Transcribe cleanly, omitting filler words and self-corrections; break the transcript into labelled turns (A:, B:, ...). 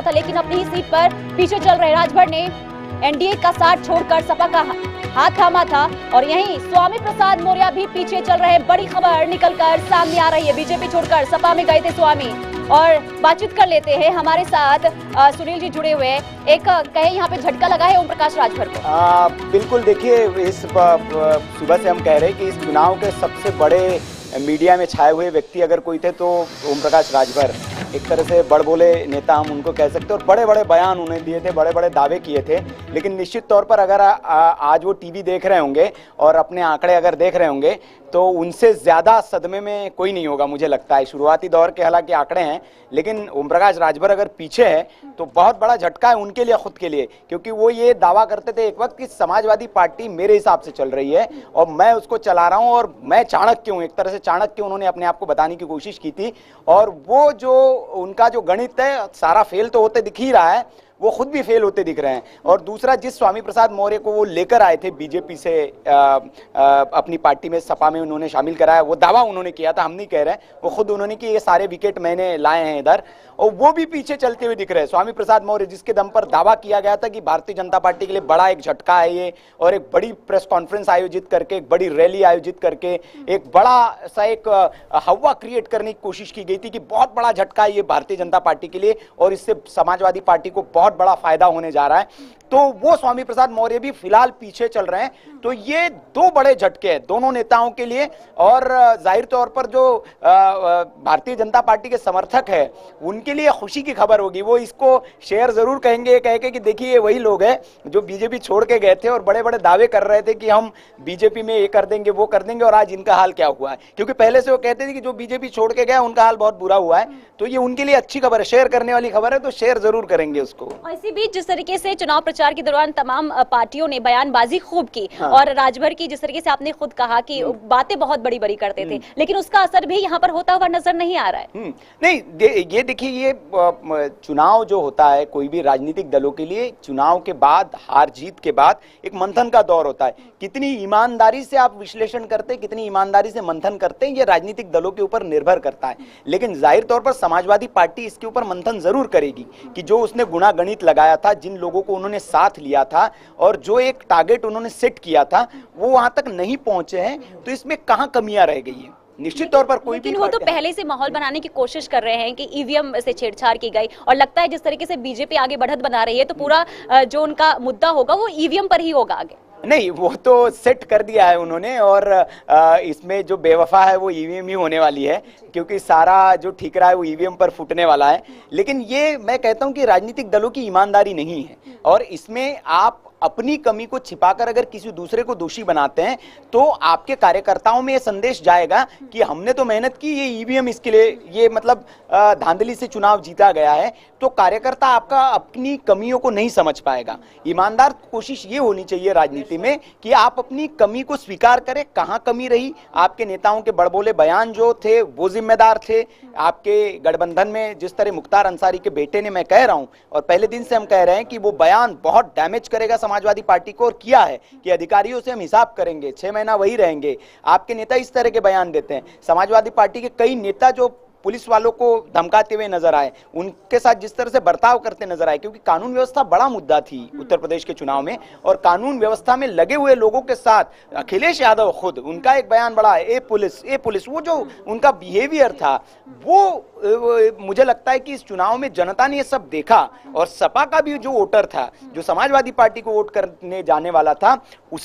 A: गया था, लेकिन अपनी ही सीट पर पीछे चल रहे राजभर ने एनडीए का साथ छोड़कर सपा का हाथ थामा था। और यहीं स्वामी प्रसाद मौर्य भी पीछे चल रहे। बड़ी खबर निकलकर सामने आ रही है, बीजेपी छोड़कर सपा में गए थे स्वामी। और बातचीत कर लेते हैं, हमारे साथ सुनील जी जुड़े हुए। एक कहे यहाँ पे झटका लगा है ओम प्रकाश राजभर को।
B: बिल्कुल, देखिए इस सुबह से हम कह रहे हैं कि इस चुनाव के सबसे बड़े मीडिया में छाए हुए व्यक्ति अगर कोई थे तो ओम प्रकाश राजभर। एक तरह से बड़बोले नेता हम उनको कह सकते हैं, और बड़े बड़े बयान उन्हें दिए थे, बड़े बड़े दावे किए थे। लेकिन निश्चित तौर पर अगर आज वो टीवी देख रहे होंगे और अपने आंकड़े अगर देख रहे होंगे तो उनसे ज़्यादा सदमे में कोई नहीं होगा मुझे लगता है। शुरुआती दौर के हालांकि आंकड़े हैं, लेकिन ओम प्रकाश राजभर अगर पीछे है तो बहुत बड़ा झटका है उनके लिए, खुद के लिए, क्योंकि वो ये दावा करते थे एक वक्त कि समाजवादी पार्टी मेरे हिसाब से चल रही है और मैं उसको चला रहा हूँ और मैं चाणक्य हूँ। एक तरह से चाणक्य उन्होंने अपने आप को बताने की कोशिश की थी, और वो जो उनका जो गणित है सारा फेल तो होते दिख ही रहा है, वो खुद भी फेल होते दिख रहे हैं। और दूसरा, जिस स्वामी प्रसाद मौर्य को वो लेकर आए थे बीजेपी से अपनी पार्टी में, सपा में उन्होंने शामिल कराया, वो दावा उन्होंने किया था, हम नहीं कह रहे, वो खुद उन्होंने कि ये सारे विकेट मैंने लाए हैं इधर, और वो भी पीछे चलते हुए दिख रहे हैं। स्वामी प्रसाद मौर्य जिसके दम पर दावा किया गया था कि भारतीय जनता पार्टी के लिए बड़ा एक झटका है ये, और एक बड़ी प्रेस कॉन्फ्रेंस आयोजित करके, एक बड़ी रैली आयोजित करके एक बड़ा सा एक हवा क्रिएट करने की कोशिश की गई थी कि बहुत बड़ा झटका है ये भारतीय जनता पार्टी के लिए और इससे समाजवादी पार्टी को बहुत बड़ा फायदा होने जा रहा है। तो वो स्वामी प्रसाद मौर्य भी फिलहाल पीछे चल रहे हैं। तो ये दो बड़े झटके हैं दोनों नेताओं के लिए, और जाहिर तौर पर जो भारतीय जनता पार्टी के समर्थक है उनके लिए खुशी की खबर होगी। वो इसको शेयर जरूर कहेंगे, कह के कि देखिए वही लोग हैं जो बीजेपी छोड़ के गए थे और बड़े बड़े दावे कर रहे थे कि हम बीजेपी में ये कर देंगे वो कर देंगे, और आज इनका हाल क्या हुआ है। क्योंकि पहले से वो कहते थे कि जो बीजेपी छोड़ के गया उनका हाल बहुत बुरा हुआ है। तो ये उनके लिए अच्छी खबर है, शेयर करने वाली खबर है, तो शेयर जरूर करेंगे उसको।
A: और इसी बीच जिस तरीके से चुनाव प्रचार के दौरान तमाम पार्टियों ने बयानबाजी खूब की, और राजभर की जिस तरीके से आपने खुद कहा कि बातें बहुत बड़ी बड़ी करते थे, लेकिन उसका असर भी यहाँ पर होता हुआ नजर नहीं आ रहा है।
B: नहीं, ये देखिए, ये चुनाव जो होता है कोई भी राजनीतिक दलों के लिए, चुनाव के बाद, हार जीत के बाद एक मंथन का दौर होता है। कितनी ईमानदारी से आप विश्लेषण करते हैं, कितनी ईमानदारी से मंथन करते हैं, ये राजनीतिक दलों के ऊपर निर्भर करता है। लेकिन जाहिर तौर पर समाजवादी पार्टी इसके ऊपर मंथन जरूर करेगी कि जो उसने गुणा गणित लगाया था, जिन लोगों को उन्होंने साथ लिया था और जो एक टारगेट उन्होंने सेट किया था वो वहां तक नहीं पहुंचे हैं, तो इसमें कहां कमियां रह गई हैं। निश्चित तौर पर कोई भी,
A: वो तो पहले से माहौल बनाने की कोशिश कर रहे हैं कि ईवीएम से छेड़छाड़ की गई, और लगता है जिस तरीके से बीजेपी आगे बढ़त बना रही है तो पूरा जो उनका मुद्दा होगा वो ईवीएम पर ही होगा आगे।
B: नहीं, वो तो सेट कर दिया है उन्होंने, और इसमें जो बेवफा है वो ईवीएम ही होने वाली है, क्योंकि सारा जो ठीकरा है वो ईवीएम पर फूटने वाला है। लेकिन ये मैं कहता हूं कि राजनीतिक दलों की ईमानदारी नहीं है, और इसमें आप अपनी कमी को छिपाकर अगर किसी दूसरे को दोषी बनाते हैं तो आपके कार्यकर्ताओं में ये संदेश जाएगा कि हमने तो मेहनत की, ये ईवीएम इसके लिए, ये मतलब धांधली से चुनाव जीता गया है। तो कार्यकर्ता आपका अपनी कमियों को नहीं समझ पाएगा। ईमानदार कोशिश ये होनी चाहिए राजनीति में कि आप अपनी कमी को स्वीकार करें, कहां कमी रही। आपके नेताओं के बड़बोले बयान जो थे वो जिम्मेदार थे। आपके गठबंधन में जिस तरह मुख्तार अंसारी के बेटे ने, मैं कह रहा हूं और पहले दिन से हम कह रहे हैं कि वो बयान बहुत डैमेज करेगा समाजवादी पार्टी को, और किया है कि अधिकारियों से हम हिसाब करेंगे, 6 महीना वही रहेंगे। आपके नेता इस तरह के बयान देते हैं। समाजवादी पार्टी के कई नेता जो पुलिस वालों को धमकाते हुए नजर आए, उनके साथ जिस तरह से बर्ताव करते नजर आए, क्योंकि कानून व्यवस्था बड़ा मुद्दा थी उत्तर प्रदेश के चुनाव में, और कानून व्यवस्था में लगे हुए लोगों के साथ अखिलेश यादव खुद, उनका एक बयान बड़ा है, ए पुलिस, वो जो उनका बिहेवियर था वो मुझे लगता है कि इस चुनाव में जनता ने ये सब देखा, और सपा का भी जो वोटर था, जो समाजवादी पार्टी को वोट करने जाने वाला था, उस